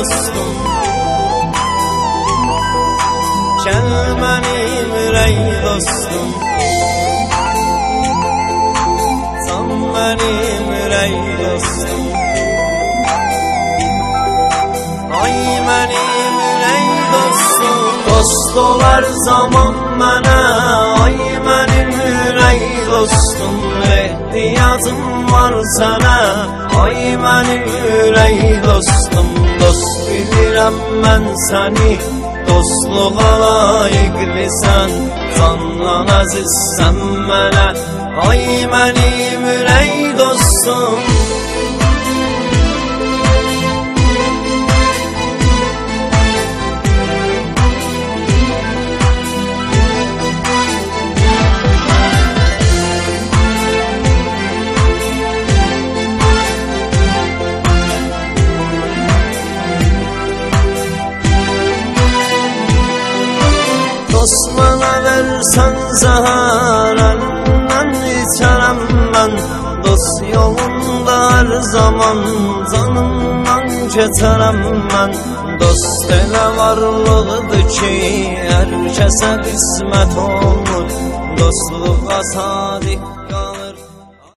dostum. Gel mənim ürək dostum, can mənim ürək dostum. Ay mənim ürək dostum, dost olar zaman mənə. Ay mənim ürək dostum, ehtiyacım var sənə. Ay mənim ürək dostum, dost bilirəm mən səni. Dostluğa layiqlisən, candan əzizsən mənə. Ay mənim ürək dostum. Dost mənə versən zəhər, əlindən içərəm mən. Dost yolunda hər zaman canımdan keçərəm mən. Dost elə varlıqdır ki, hər kəsə qismət olur. Dostluğa sadiq